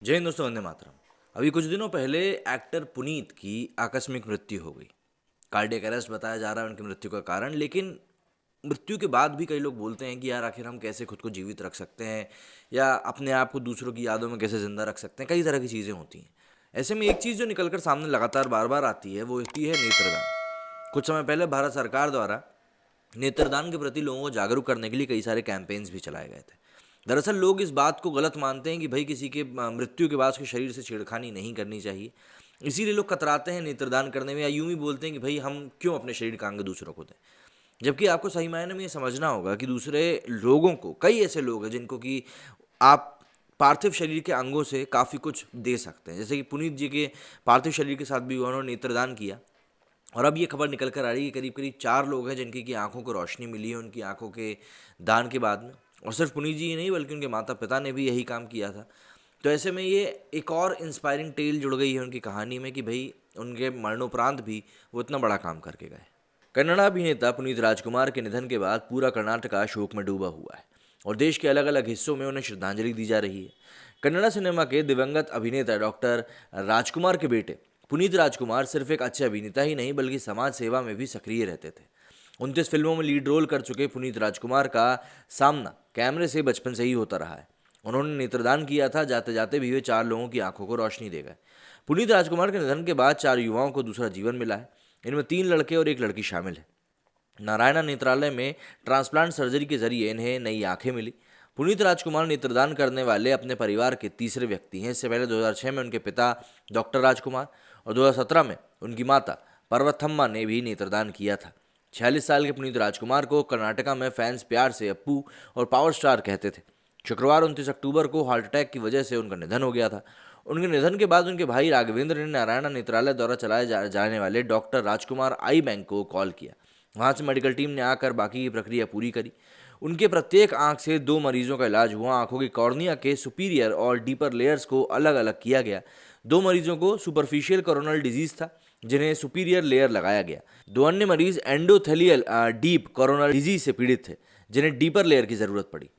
जय हिंद दोस्तों, वंदे मातरम। अभी कुछ दिनों पहले एक्टर पुनीत की आकस्मिक मृत्यु हो गई। कार्डियक अरेस्ट बताया जा रहा है उनकी मृत्यु का कारण, लेकिन मृत्यु के बाद भी कई लोग बोलते हैं कि यार आखिर हम कैसे खुद को जीवित रख सकते हैं या अपने आप को दूसरों की यादों में कैसे जिंदा रख सकते हैं। कई तरह की चीज़ें होती हैं। ऐसे में एक चीज़ जो निकलकर सामने लगातार बार बार आती है वो होती है नेत्रदान। कुछ समय पहले भारत सरकार द्वारा नेत्रदान के प्रति लोगों को जागरूक करने के लिए कई सारे कैंपेन्स भी चलाए गए थे। दरअसल लोग इस बात को गलत मानते हैं कि भाई किसी के मृत्यु के बाद उसके शरीर से छेड़खानी नहीं करनी चाहिए। इसीलिए लोग कतराते हैं नेत्रदान करने में, या यूं ही बोलते हैं कि भाई हम क्यों अपने शरीर का अंग दूसरों को दें। जबकि आपको सही मायने में ये समझना होगा कि दूसरे लोगों को, कई ऐसे लोग हैं जिनको कि आप पार्थिव शरीर के अंगों से काफ़ी कुछ दे सकते हैं। जैसे कि पुनीत जी के पार्थिव शरीर के साथ भी उन्होंने नेत्रदान किया। और अब ये खबर निकल कर आ रही है कि करीब करीब 4 लोग हैं जिनकी की आंखों को रोशनी मिली है उनकी आंखों के दान के बाद में। और सिर्फ पुनीत जी ही नहीं, बल्कि उनके माता पिता ने भी यही काम किया था। तो ऐसे में ये एक और इंस्पायरिंग टेल जुड़ गई है उनकी कहानी में कि भाई उनके मरणोपरांत भी वो इतना बड़ा काम करके गए। कन्नड़ा अभिनेता पुनीत राजकुमार के निधन के बाद पूरा कर्नाटका शोक में डूबा हुआ है और देश के अलग अलग हिस्सों में उन्हें श्रद्धांजलि दी जा रही है। कन्नड़ा सिनेमा के दिवंगत अभिनेता डॉक्टर राजकुमार के बेटे पुनीत राजकुमार सिर्फ एक अच्छे अभिनेता ही नहीं बल्कि समाज सेवा में भी सक्रिय रहते थे। 29 फिल्मों में लीड रोल कर चुके पुनीत राजकुमार का सामना कैमरे से बचपन से ही होता रहा है। उन्होंने नेत्रदान किया था, जाते जाते भी वे 4 लोगों की आंखों को रोशनी दे गए। पुनीत राजकुमार के निधन के बाद 4 युवाओं को दूसरा जीवन मिला है। इनमें 3 लड़के और 1 लड़की शामिल है। नारायणा नेत्रालय में ट्रांसप्लांट सर्जरी के जरिए इन्हें नई आंखें मिली। पुनीत राजकुमार नेत्रदान करने वाले अपने परिवार के तीसरे व्यक्ति हैं। इससे पहले 2006 में उनके पिता डॉक्टर राजकुमार और 2017 में उनकी माता पर्वतम्मा ने भी नेत्रदान किया था। 46 साल के पुनीत राजकुमार को कर्नाटका में फैंस प्यार से अप्पू और पावर स्टार कहते थे। शुक्रवार 29 अक्टूबर को हार्ट अटैक की वजह से उनका निधन हो गया था। उनके निधन के बाद उनके भाई राघवेंद्र ने नारायणा नेत्रालय द्वारा चलाए जाने वाले डॉक्टर राजकुमार आई बैंक को कॉल किया। वहाँ से मेडिकल टीम ने आकर बाकी की प्रक्रिया पूरी करी। उनके प्रत्येक आंख से 2 मरीजों का इलाज हुआ। आंखों की कॉर्निया के सुपीरियर और डीपर लेयर्स को अलग अलग किया गया। 2 मरीजों को सुपरफिशियल कोरोनल डिजीज था जिन्हें सुपीरियर लेयर लगाया गया। 2 अन्य मरीज एंडोथेलियल डीप कोरोनल डिजीज से पीड़ित थे जिन्हें डीपर लेयर की जरूरत पड़ी।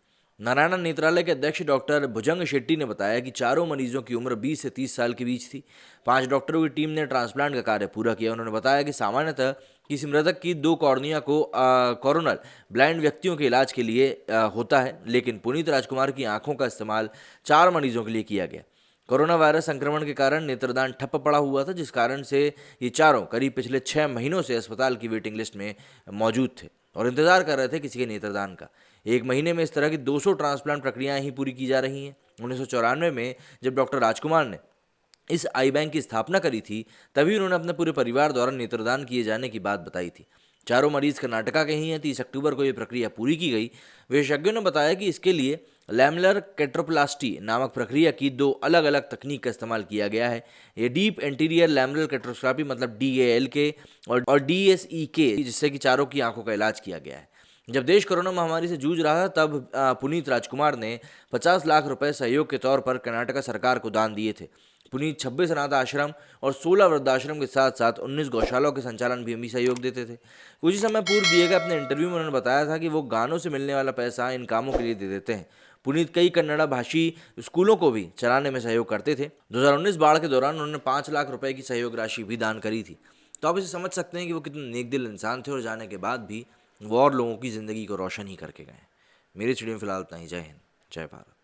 नारायणा नेत्रालय के अध्यक्ष डॉक्टर भुजंग शेट्टी ने बताया कि चारों मरीजों की उम्र 20 से 30 साल के बीच थी। 5 डॉक्टरों की टीम ने ट्रांसप्लांट का कार्य पूरा किया। उन्होंने बताया कि सामान्यतः किसी मृतक की 2 कॉर्निया को कोरोनल ब्लाइंड व्यक्तियों के इलाज के लिए होता है, लेकिन पुनीत राजकुमार की आंखों का इस्तेमाल 4 मरीजों के लिए किया गया। कोरोना वायरस संक्रमण के कारण नेत्रदान ठप पड़ा हुआ था, जिस कारण से ये चारों करीब पिछले 6 महीनों से अस्पताल की वेटिंग लिस्ट में मौजूद थे और इंतजार कर रहे थे किसी के नेत्रदान का। 1 महीने में इस तरह की 200 ट्रांसप्लांट प्रक्रियाएं ही पूरी की जा रही हैं। 1994 में जब डॉक्टर राजकुमार ने इस आई बैंक की स्थापना करी थी, तभी उन्होंने अपने पूरे परिवार द्वारा नेत्रदान किए जाने की बात बताई थी। चारों मरीज कर्नाटका के ही हैं। 30 अक्टूबर को ये प्रक्रिया पूरी की गई। विशेषज्ञों ने बताया कि इसके लिए लैमलर कैट्रोप्लास्टी नामक प्रक्रिया की 2 अलग अलग तकनीक का इस्तेमाल किया गया है। ये डीप एंटीरियर लैमलर कैट्रोस्कोपी मतलब DALK और DSEK, जिससे कि चारों की आंखों का इलाज किया गया है। जब देश कोरोना महामारी से जूझ रहा था तब पुनीत राजकुमार ने 50 लाख रुपए सहयोग के तौर पर कर्नाटका सरकार को दान दिए थे। पुनीत 26 अनाथ आश्रम और 16 वृद्धाश्रम के साथ साथ 19 गौशालाओं के संचालन भी सहयोग देते थे। कुछ ही समय पूर्व दिए गए अपने इंटरव्यू में उन्होंने बताया था कि वो गानों से मिलने वाला पैसा इन कामों के लिए दे देते हैं। पुनीत कई कन्नड़ा भाषी स्कूलों को भी चलाने में सहयोग करते थे। 2019 बाढ़ के दौरान उन्होंने 5 लाख रुपए की सहयोग राशि भी दान करी थी। तो आप इसे समझ सकते हैं कि वो कितने नेक दिल इंसान थे और जाने के बाद भी वो और लोगों की ज़िंदगी को रोशन ही करके गए। मेरे स्टूडियो में फिलहाल इतना ही। जय हिंद, जय भारत।